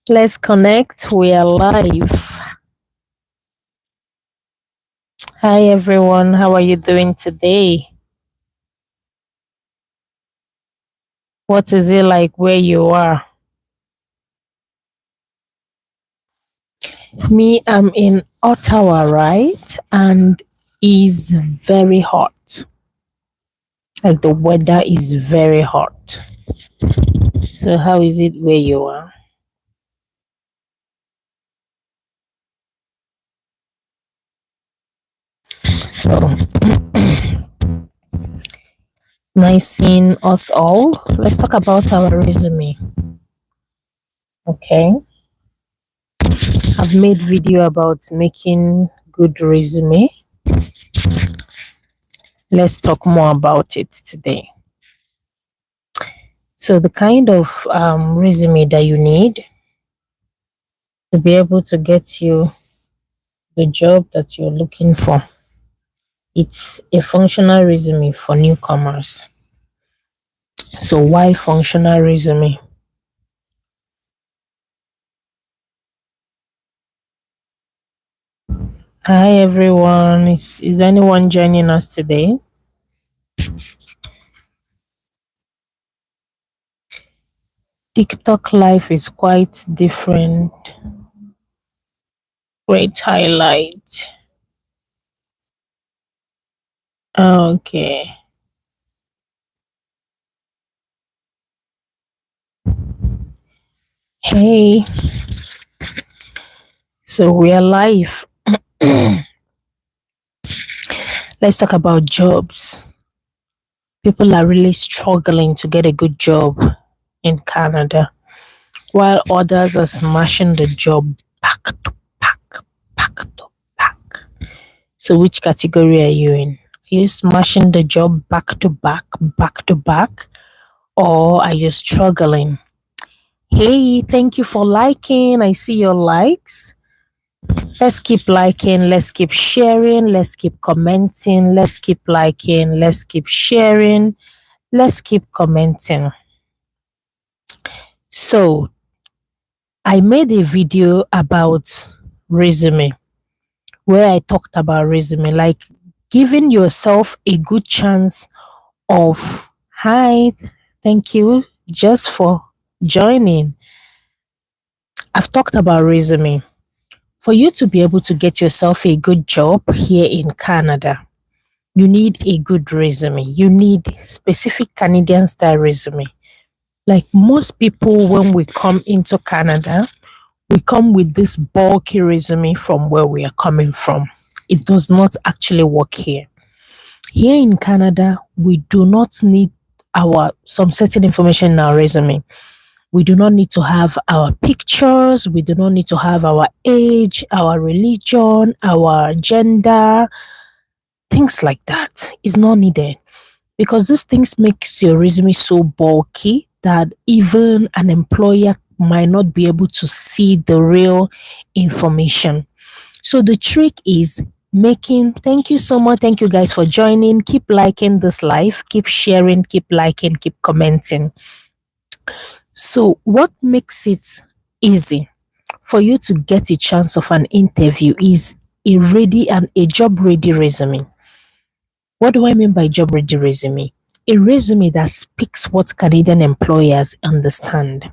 Let's connect. We are live. Hi, everyone. How are you doing today? What is it like where you are? Me, I'm in Ottawa, right? And is very hot. Like the weather is very hot. So, how is it where you are? So, nice seeing us all. Let's talk about our resume. Okay. I've made video about making good resume. Let's talk more about it today. So the kind of resume that you need to be able to get you the job that you're looking for, it's a functional resume for newcomers. So why functional resume? Hi everyone, is anyone joining us today? TikTok life is quite different. Great highlight. Okay. Hey, so we are live. Let's talk about jobs. People are really struggling to get a good job in Canada, while others are smashing the job back to back, back to back. So, which category are you in? Are you smashing the job back to back, or are you struggling? Hey, thank you for liking. I see your likes. Let's keep liking, let's keep sharing, let's keep commenting, let's keep liking, let's keep sharing, let's keep commenting. So, I made a video about resume where I talked about resume, like giving yourself a good chance of, hi, thank you just for joining. I've talked about resume. For you to be able to get yourself a good job here in Canada, you need a good resume. You need specific Canadian style resume. Like most people, when we come into Canada, we come with this bulky resume from where we are coming from. It does not actually work here. Here in Canada, we do not need our some certain information in our resume. We do not need to have our pictures, we do not need to have our age, our religion, our gender, things like that. Is not needed because these things makes your resume so bulky that even an employer might not be able to see the real information. So the trick is making, thank you so much, thank you guys for joining, keep liking this live, keep sharing, keep liking, keep commenting. So what makes it easy for you to get a chance of an interview is a job ready resume. What do I mean by job ready resume? A resume that speaks what Canadian employers understand.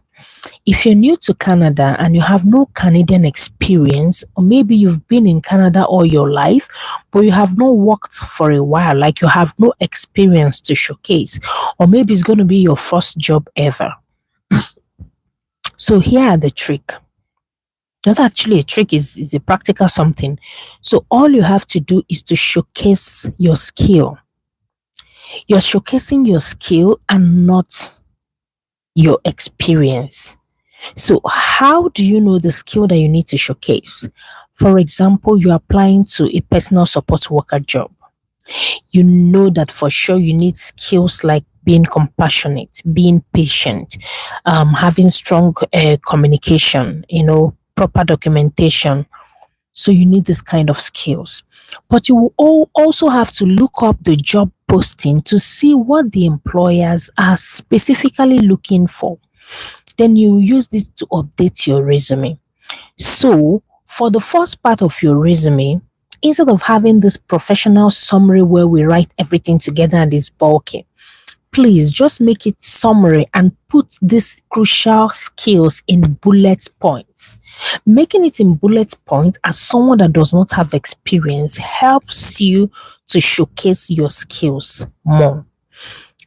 If you're new to Canada and you have no Canadian experience, or maybe you've been in Canada all your life, but you have not worked for a while, like you have no experience to showcase, or maybe it's going to be your first job ever. So here are the trick. Not actually a trick, is a practical something. So all you have to do is to showcase your skill. You're showcasing your skill and not your experience. So, how do you know the skill that you need to showcase? For example, you're applying to a personal support worker job. You know that for sure you need skills like being compassionate, being patient, having strong communication, proper documentation. So you need this kind of skills. But you will also have to look up the job posting to see what the employers are specifically looking for. Then you use this to update your resume. So, for the first part of your resume, instead of having this professional summary where we write everything together and it's bulky, please just make it summary and put these crucial skills in bullet points. Making it in bullet points as someone that does not have experience helps you to showcase your skills more.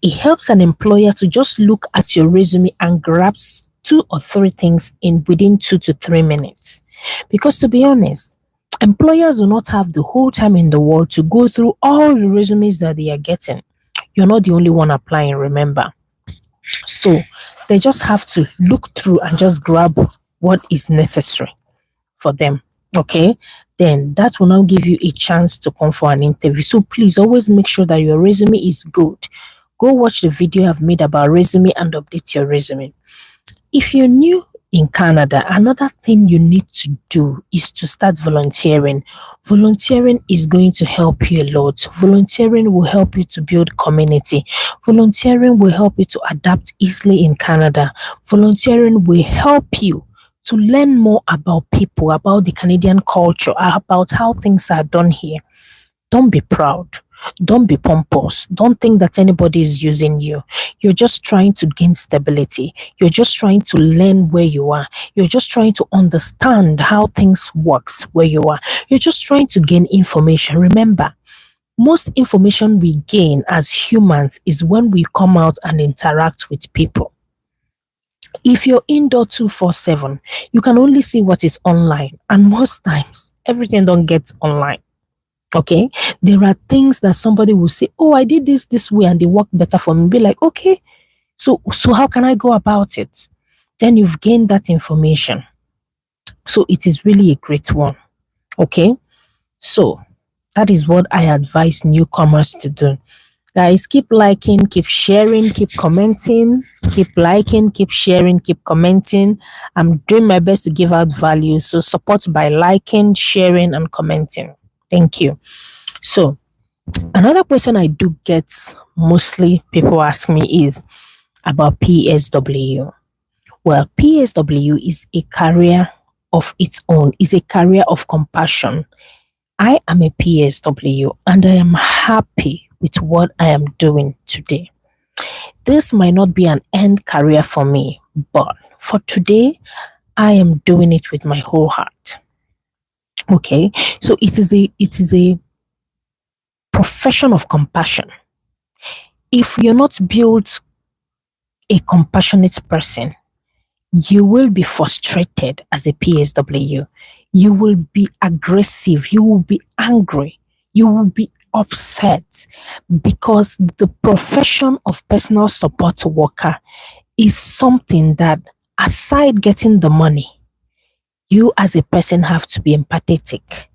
It helps an employer to just look at your resume and grasp two or three things in within 2 to 3 minutes. Because to be honest, employers do not have the whole time in the world to go through all the resumes that they are getting. You're not the only one applying, remember. So they just have to look through and just grab what is necessary for them. Okay, then that will now give you a chance to come for an interview. So please always make sure that your resume is good. Go watch the video I've made about resume and update your resume. If you're new in Canada, another thing you need to do is to start volunteering. Volunteering is going to help you a lot. Volunteering will help you to build community. Volunteering will help you to adapt easily in Canada. Volunteering will help you to learn more about people, about the Canadian culture, about how things are done here. Don't be proud. Don't be pompous. Don't think that anybody is using you. You're just trying to gain stability. You're just trying to learn where you are. You're just trying to understand how things works where you are. You're just trying to gain information. Remember, most information we gain as humans is when we come out and interact with people. If you're indoor 247, you can only see what is online, and most times everything don't get online. Okay, there are things that somebody will say, oh, I did this way and they worked better for me. Be like, okay, so how can I go about it? Then you've gained that information. So it is really a great one. Okay, so that is what I advise newcomers to do. Guys, keep liking, keep sharing, keep commenting, keep liking, keep sharing, keep commenting. I'm doing my best to give out value. So support by liking, sharing, and commenting. Thank you. So another question I do get, mostly people ask me, is about PSW. Well, PSW is a career of its own, is a career of compassion. I am a PSW and I am happy with what I am doing today. This might not be an end career for me, but for today, I am doing it with my whole heart. Okay, so it is a profession of compassion. If you're not built a compassionate person, you will be frustrated as a PSW. You will be aggressive. You will be angry. You will be upset because the profession of personal support worker is something that, aside getting the money, you as a person have to be empathetic.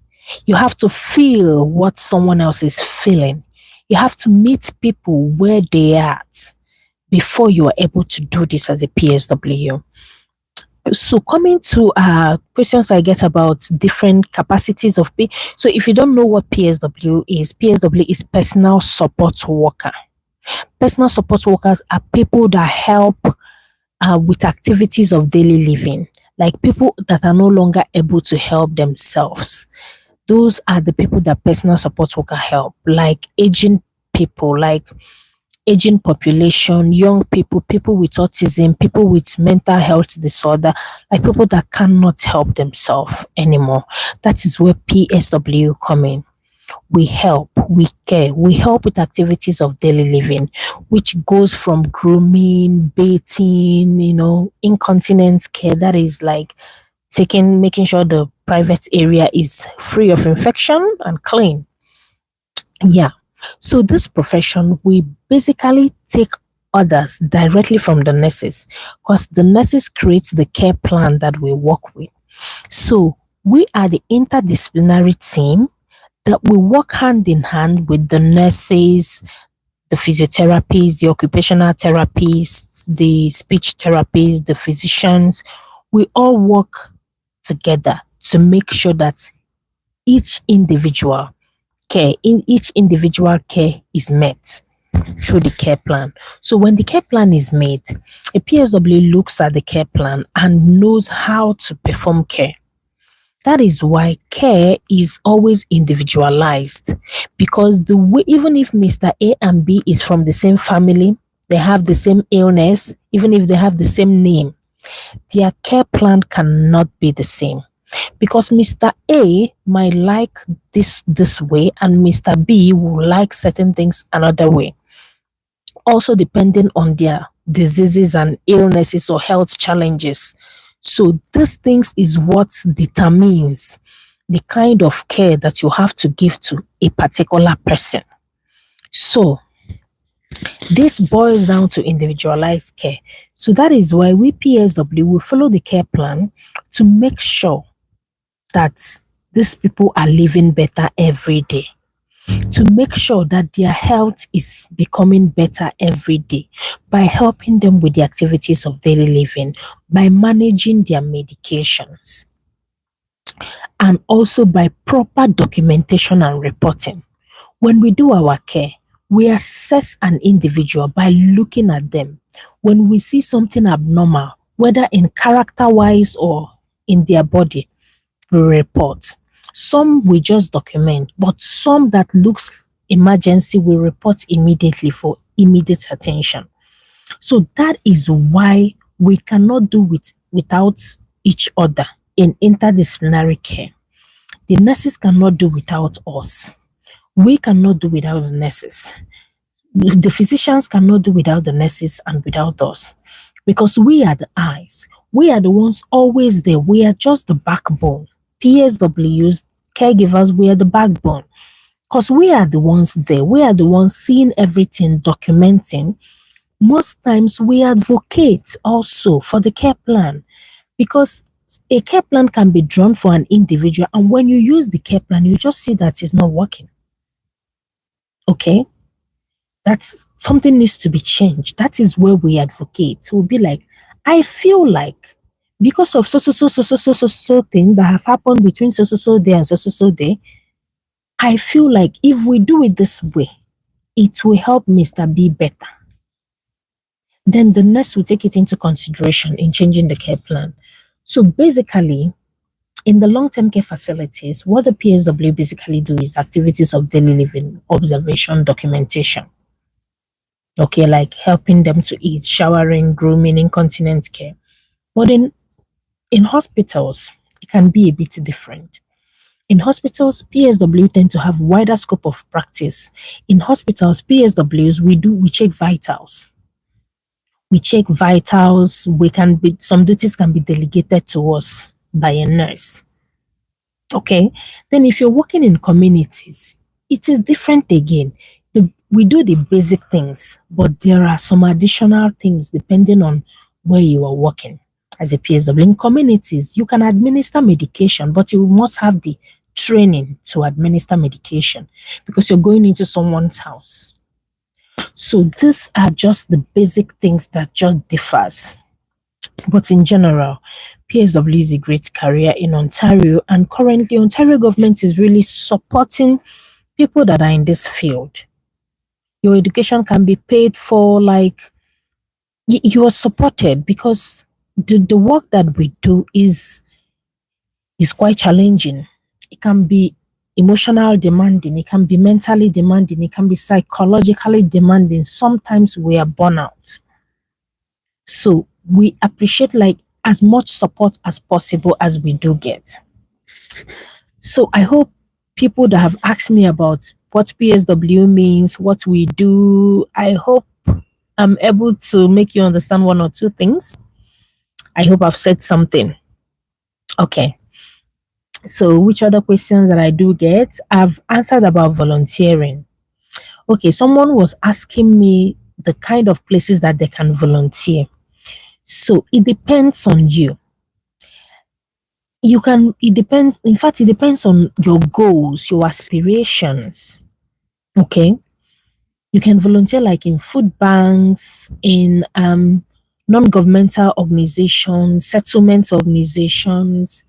You have to feel what someone else is feeling. You have to meet people where they are at before you are able to do this as a PSW. So coming to questions I get about different capacities of P. So if you don't know what PSW is personal support worker. Personal support workers are people that help with activities of daily living, like people that are no longer able to help themselves. Those are the people that personal support worker help, like aging people, like aging population, young people, people with autism, people with mental health disorder, like people that cannot help themselves anymore. That is where PSW come in. We help, we care, we help with activities of daily living, which goes from grooming, bathing, incontinence care. That is like making sure the private area is free of infection and clean. Yeah. So this profession, we basically take orders directly from the nurses, because the nurses create the care plan that we work with. So we are the interdisciplinary team that we work hand in hand with the nurses, the physiotherapists, the occupational therapists, the speech therapists, the physicians. We all work together to make sure that each individual each individual care is met. through the care plan. So when the care plan is made, a PSW looks at the care plan and knows how to perform care. That is why care is always individualized, because the way, even if Mr. A and B is from the same family, they have the same illness, even if they have the same name, their care plan cannot be the same, because Mr. A might like this way and Mr. B will like certain things another way, also depending on their diseases and illnesses or health challenges. So these things is what determines the kind of care that you have to give to a particular person. So this boils down to individualized care. So that is why we PSW will follow the care plan to make sure that these people are living better every day, to make sure that their health is becoming better every day by helping them with the activities of daily living, by managing their medications, and also by proper documentation and reporting. When we do our care, we assess an individual by looking at them. When we see something abnormal, whether in character wise or in their body, we report. Some we just document, but some that looks emergency we report immediately for immediate attention. So that is why we cannot do it without each other in interdisciplinary care. The nurses cannot do without us. We cannot do without the nurses. The physicians cannot do without the nurses and without us, because we are the eyes. We are the ones always there. We are just the backbone. PSWs, caregivers, we are the backbone, because we are the ones there. We are the ones seeing everything, documenting. Most times we advocate also for the care plan, because a care plan can be drawn for an individual, and when you use the care plan, you just see that it's not working. Okay, that's something needs to be changed. That is where we advocate. We'll be like, I feel like because of so thing that have happened between so day and so day, I feel like if we do it this way, it will help Mr. B better. Then the nurse will take it into consideration in changing the care plan. So basically, in the long-term care facilities, what the PSW basically do is activities of daily living, observation, documentation. Okay, like helping them to eat, showering, grooming, incontinence care. But in hospitals, it can be a bit different. In hospitals, PSW tend to have wider scope of practice. In hospitals, PSWs, we check vitals. We check vitals. We can be some duties can be delegated to us by a nurse. Okay. Then if you're working in communities, it is different again. We do the basic things, but there are some additional things depending on where you are working as a PSW. In communities, you can administer medication, but you must have the training to administer medication because you're going into someone's house. So these are just the basic things that just differs. But in general, PSW is a great career in Ontario, and currently Ontario government is really supporting people that are in this field. Your education can be paid for, like you are supported, because the work that we do is quite challenging. It can be emotional demanding, it can be mentally demanding, it can be psychologically demanding. Sometimes we are burnout. So we appreciate like as much support as possible as we do get. So I hope people that have asked me about what PSW means, what we do, I hope I'm able to make you understand one or two things. I hope I've said something. Okay. So which other questions that I do get? I've answered about volunteering. Okay, someone was asking me the kind of places that they can volunteer. So it depends on you. It depends, in fact, it depends on your goals, your aspirations. Okay. You can volunteer like in food banks, in non-governmental organizations, settlement organizations.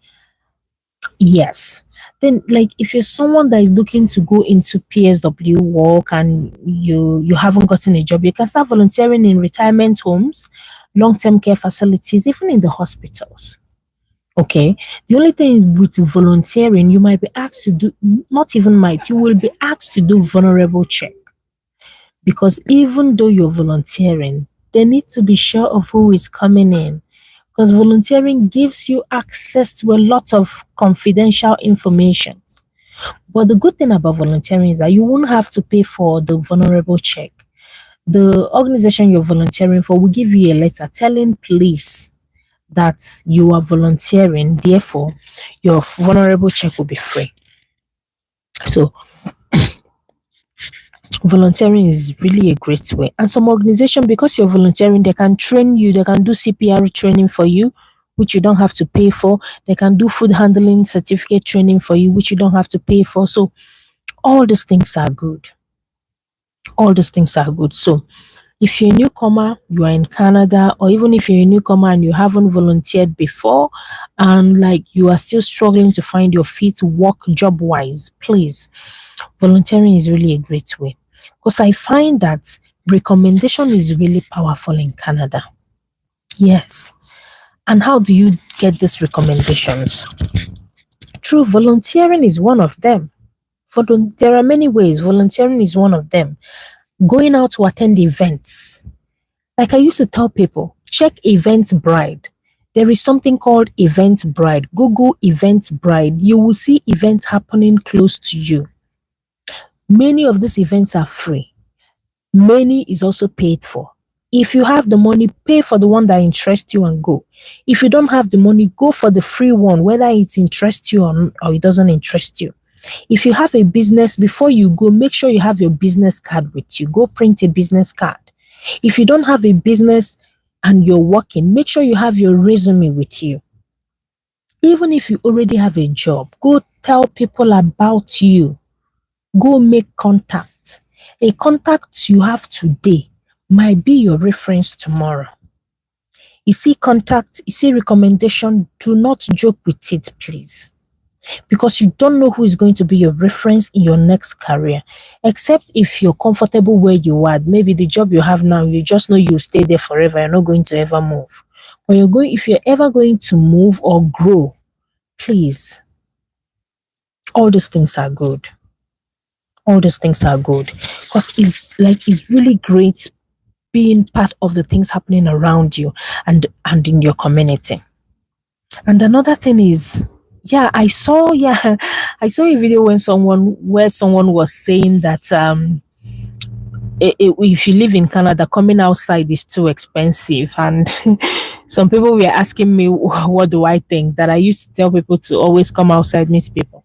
Yes. Then, like, if you're someone that is looking to go into PSW work and you haven't gotten a job, you can start volunteering in retirement homes, long-term care facilities, even in the hospitals. Okay. The only thing with volunteering, you might be asked to do, not even might, you will be asked to do vulnerable check, because even though you're volunteering, they need to be sure of who is coming in, because volunteering gives you access to a lot of confidential information. But the good thing about volunteering is that you won't have to pay for the vulnerable check. The organization you're volunteering for will give you a letter telling police that you are volunteering, therefore, your vulnerable check will be free. So, volunteering is really a great way. And some organization, because you're volunteering, they can train you, they can do CPR training for you, which you don't have to pay for. They can do food handling certificate training for you, which you don't have to pay for. So, all these things are good. All these things are good. So, if you're a newcomer, you are in Canada, or even if you're a newcomer and you haven't volunteered before, and like you are still struggling to find your feet work job wise, please, volunteering is really a great way. Because I find that recommendation is really powerful in Canada. Yes. And how do you get these recommendations? True, volunteering is one of them. There are many ways. Volunteering is one of them. Going out to attend events. Like I used to tell people, check Eventbrite. There is something called Eventbrite. Google Eventbrite. You will see events happening close to you. Many of these events are free. Many is also paid for. If you have the money, pay for the one that interests you and go. If you don't have the money, go for the free one, whether it interests you or it doesn't interest you. If you have a business, before you go, make sure you have your business card with you. Go print a business card. If you don't have a business and you're working, make sure you have your resume with you. Even if you already have a job, go tell people about you. Go make contacts. A contact you have today might be your reference tomorrow. You see contact, you see recommendation, do not joke with it, please. Because you don't know who is going to be your reference in your next career, except if you're comfortable where you are. Maybe the job you have now, you just know you'll stay there forever, you're not going to ever move. But if you're ever going to move or grow, please, all these things are good. All these things are good. Because it's really great being part of the things happening around you and in your community. And another thing is, I saw a video where someone was saying that if you live in Canada, coming outside is too expensive. And some people were asking me, what do I think? That I used to tell people to always come outside, meet people.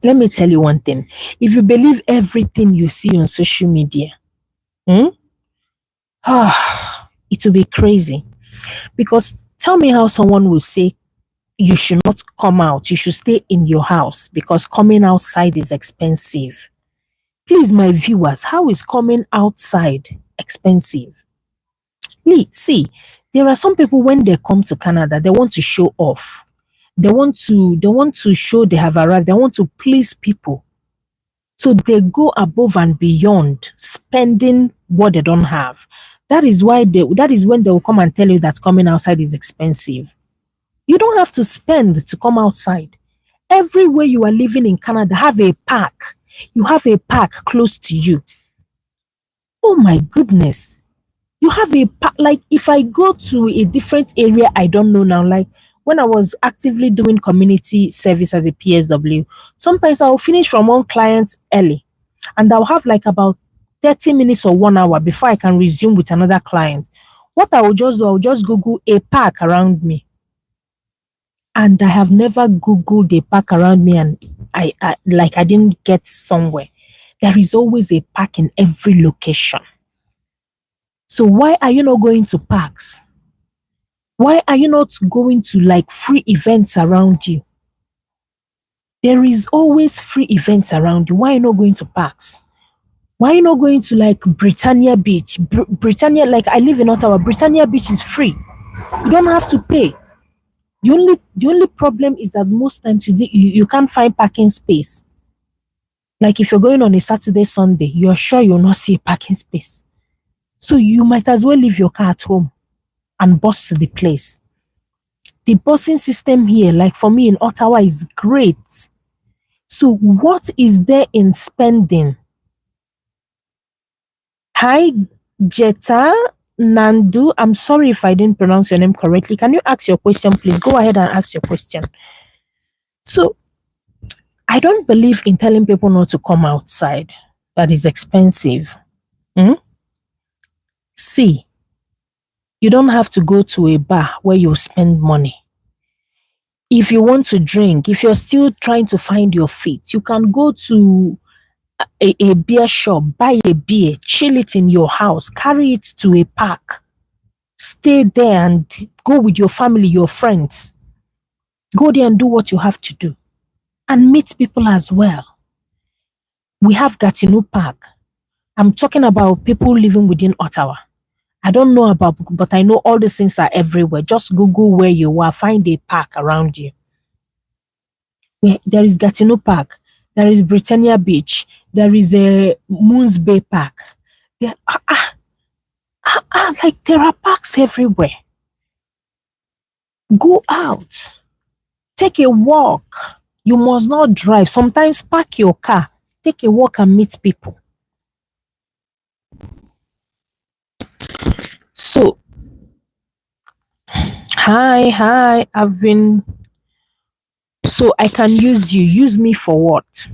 Let me tell you one thing. If you believe everything you see on social media, hmm, it will be crazy. Because tell me how someone will say you should not come out, you should stay in your house because coming outside is expensive. Please, my viewers, how is coming outside expensive? Please, see, there are some people when they come to Canada, they want to show off. They want to show they have arrived. They want to please people. So they go above and beyond spending what they don't have. That is when they will come and tell you that coming outside is expensive. You don't have to spend to come outside. Everywhere you are living in Canada, have a park. You have a park close to you. Oh my goodness. You have a park. Like if I go to a different area I don't know now, like when I was actively doing community service as a PSW, sometimes I'll finish from one client early and I'll have like about 30 minutes or 1 hour before I can resume with another client. What I will just do, I'll just Google a park around me. And I have never Googled a park around me and I didn't get somewhere. There is always a park in every location. So why are you not going to parks? Why are you not going to like free events around you? There is always free events around you. Why are you not going to parks? Why are you not going to like Britannia Beach? Britannia, like I live in Ottawa, Britannia Beach is free. You don't have to pay. The only problem is that most times you can't find parking space. Like if you're going on a Saturday, Sunday, you're sure you'll not see a parking space. So you might as well leave your car at home and bus to the place. The busing system here, like for me in Ottawa, is great. So what is there in spending? Hi, Jetta Nandu. I'm sorry if I didn't pronounce your name correctly. Can you ask your question, please? Go ahead and ask your question. So I don't believe in telling people not to come outside. That is expensive. Hmm? See, you don't have to go to a bar where you spend money. If you want to drink, if you're still trying to find your feet, you can go to a beer shop, buy a beer, chill it in your house, carry it to a park, stay there and go with your family, your friends. Go there and do what you have to do and meet people as well. We have Gatineau Park. I'm talking about people living within Ottawa. I don't know about, but I know all these things are everywhere. Just Google where you are, find a park around you. There is Gatineau Park, there is Britannia Beach, there is a Moons Bay Park. There are, like there are parks everywhere. Go out, take a walk. You must not drive. Sometimes park your car, take a walk and meet people. So, hi, I've been. So I can use you. Use me for what?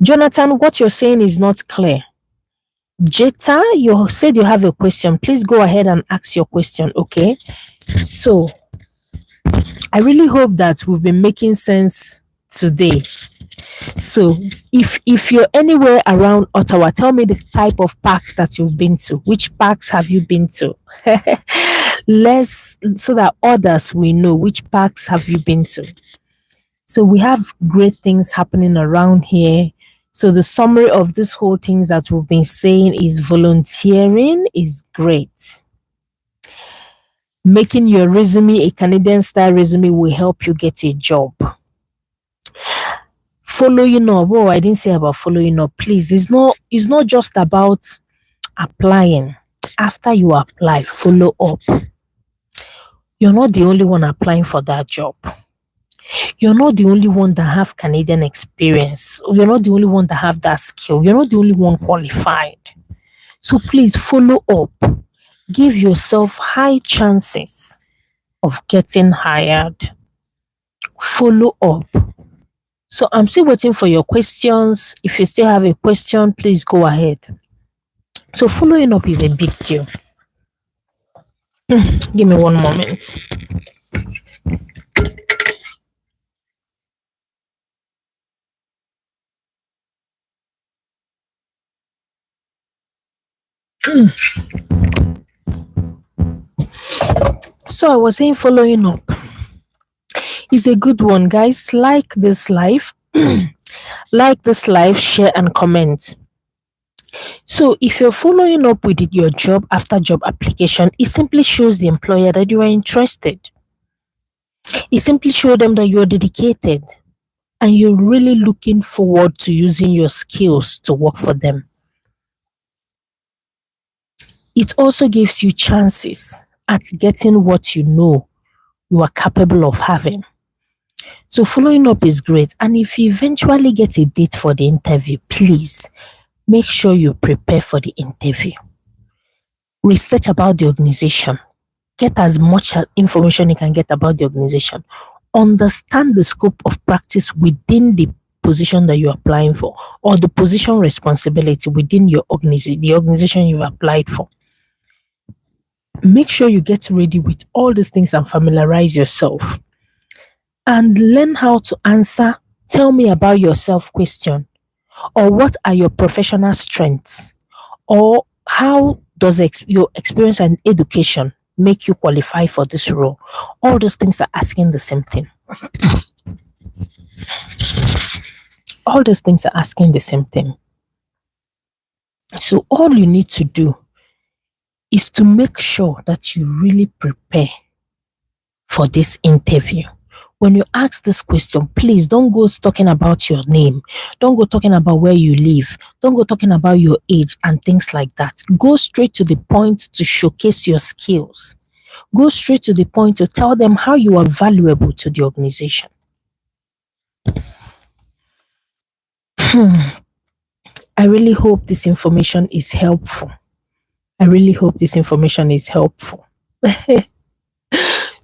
Jonathan, what you're saying is not clear. Jetta, you said you have a question. Please go ahead and ask your question, okay? So, I really hope that we've been making sense today. So, if you're anywhere around Ottawa, tell me the type of parks that you've been to. Which parks have you been to? Let's so that others will know which parks have you been to. So we have great things happening around here. So the summary of this whole things that we've been saying is volunteering is great. Making your resume a Canadian style resume will help you get a job. Following up. Oh, I didn't say about following up. Please, it's not just about applying. After you apply, follow up. You're not the only one applying for that job. You're not the only one that have Canadian experience. You're not the only one that have that skill. You're not the only one qualified. So please follow up. Give yourself high chances of getting hired. Follow up. So I'm still waiting for your questions. If you still have a question, please go ahead. So following up is a big deal. Give me one moment. So I was saying following up is a good one, guys. Like this live, share and comment. So if you're following up with your job after job application, it simply shows the employer that you are interested. It simply shows them that you're dedicated and you're really looking forward to using your skills to work for them. It also gives you chances at getting what you know you are capable of having. So following up is great. And if you eventually get a date for the interview, please make sure you prepare for the interview. Research about the organization. Get as much information you can get about the organization. Understand the scope of practice within the position that you're applying for or the position responsibility within your organization, the organization you've applied for. Make sure you get ready with all these things and familiarize yourself and learn how to answer tell me about yourself question or what are your professional strengths or how does your experience and education make you qualify for this role. All those things are asking the same thing. All those things are asking the same thing. So all you need to do is to make sure that you really prepare for this interview. When you ask this question, please don't go talking about your name. Don't go talking about where you live. Don't go talking about your age and things like that. Go straight to the point to showcase your skills. Go straight to the point to tell them how you are valuable to the organization. I really hope this information is helpful. I really hope this information is helpful.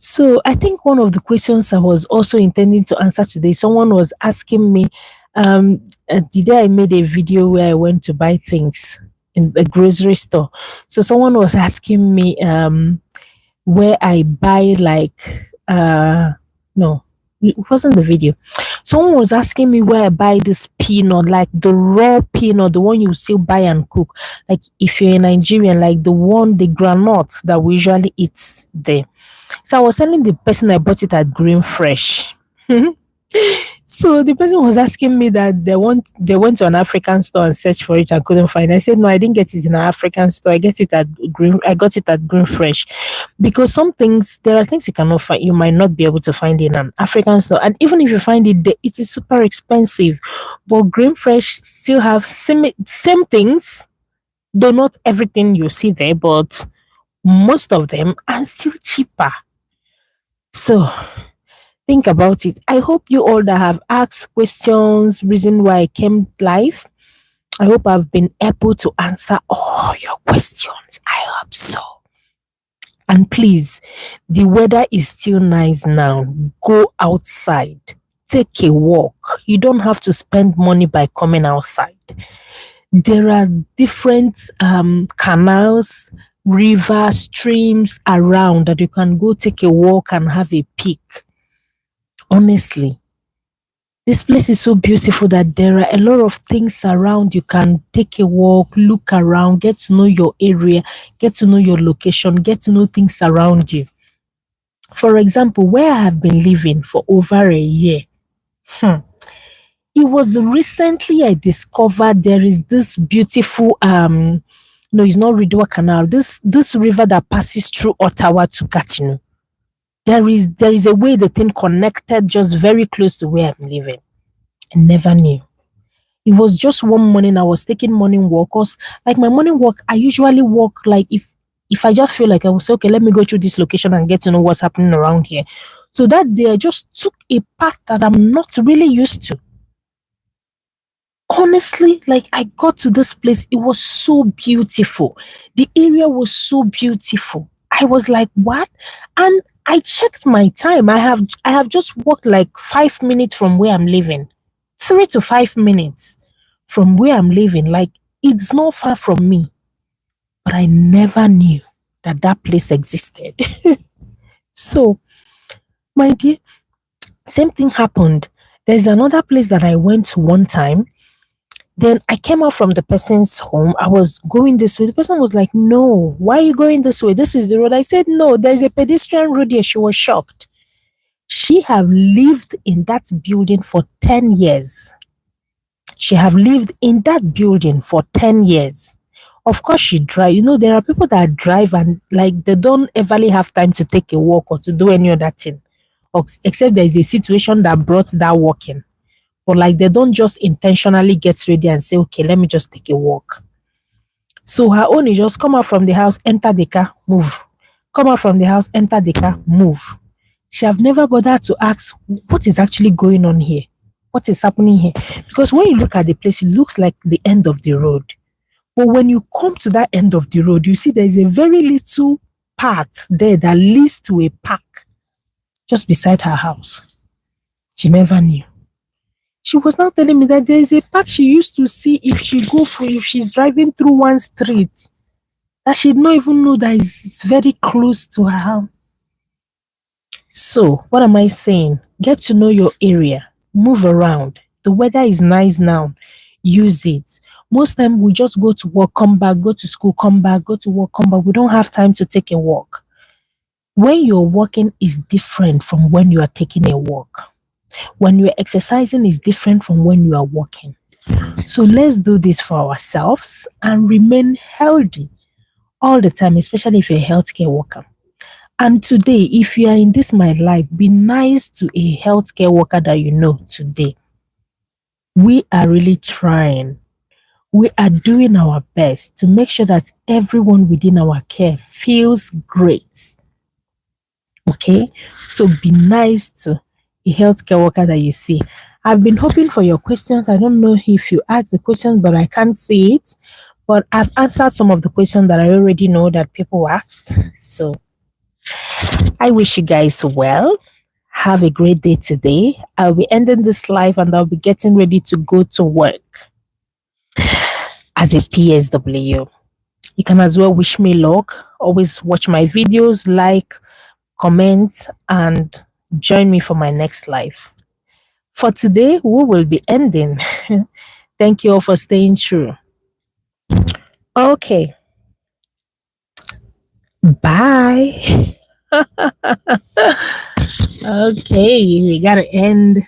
So I think one of the questions I was also intending to answer today, someone was asking me, the day I made a video where I went to buy things in the grocery store. So someone was asking me where I buy like no, it wasn't the video. Someone was asking me where I buy this peanut, like the raw peanut, the one you still buy and cook. Like if you're a Nigerian, like the granuts that we usually eat there. So I was telling the person I bought it at Green Fresh. So the person was asking me that they went to an African store and searched for it and couldn't find it. I said no, I didn't get it in an African store. I got it at Green Fresh. Because there are things you cannot find, you might not be able to find in an African store. And even if you find it there, it is super expensive. But Green Fresh still have same things, though not everything you see there, but most of them are still cheaper. So think about it. I hope you all that have asked questions, reason why I came live, I hope I've been able to answer all your questions. I hope so. And please, the weather is still nice now. Go outside, take a walk. You don't have to spend money by coming outside. There are different canals, rivers, streams around that you can go take a walk and have a peek. Honestly, this place is so beautiful that there are a lot of things around. You can take a walk, look around, get to know your area, get to know your location, get to know things around you. For example, where I have been living for over a year, it was recently I discovered there is this beautiful no, it's not Rideau Canal, this river that passes through Ottawa to Gatineau. There is a way the thing connected just very close to where I'm living. I never knew. It was just one morning I was taking morning walk. Cause like my morning walk, I usually walk like if I just feel like I will say, okay, let me go through this location and get to know what's happening around here. So that day I just took a path that I'm not really used to. Honestly, like I got to this place, it was so beautiful. The area was so beautiful. I was like, what? And I checked my time. I have just walked like 5 minutes from where I'm living. 3 to 5 minutes from where I'm living. Like it's not far from me. But I never knew that place existed. So, my dear, same thing happened. There's another place that I went to one time. Then I came out from the person's home. I was going this way. The person was like, no, why are you going this way? This is the road. I said, no, there's a pedestrian road here. She was shocked. She have lived in that building for 10 years. She have lived in that building for 10 years. Of course, she drive. You know, there are people that drive and like they don't everly have time to take a walk or to do any other thing. Except there is a situation that brought that walking. But like they don't just intentionally get ready and say, okay, let me just take a walk. So her own is just come out from the house, enter the car, move. Come out from the house, enter the car, move. She have never bothered to ask what is actually going on here. What is happening here? Because when you look at the place, it looks like the end of the road. But when you come to that end of the road, you see there is a very little path there that leads to a park just beside her house. She never knew. She was now telling me that there is a park she used to see if she's driving through one street that she'd not even know that is very close to her house. So, what am I saying? Get to know your area, move around. The weather is nice now. Use it. Most time we just go to work, come back, go to school, come back, go to work, come back. We don't have time to take a walk. When you're walking is different from when you are taking a walk. When you're exercising is different from when you are walking. So let's do this for ourselves and remain healthy. all the time, especially if you're a healthcare worker. And today, if you are in this my life, be nice to a healthcare worker that you know today. We are really trying. We are doing our best to make sure that everyone within our care feels great. Okay, so be nice to a healthcare worker that you see. I've been hoping for your questions. I don't know if you asked the questions, but I can't see it. But I've answered some of the questions that I already know that people asked. So I wish you guys well. Have a great day today. I'll be ending this live and I'll be getting ready to go to work as a PSW. You can as well wish me luck. Always watch my videos, like, comment, and join me for my next live. For today, we will be ending. Thank you all for staying true. Okay, bye. Okay, we gotta end.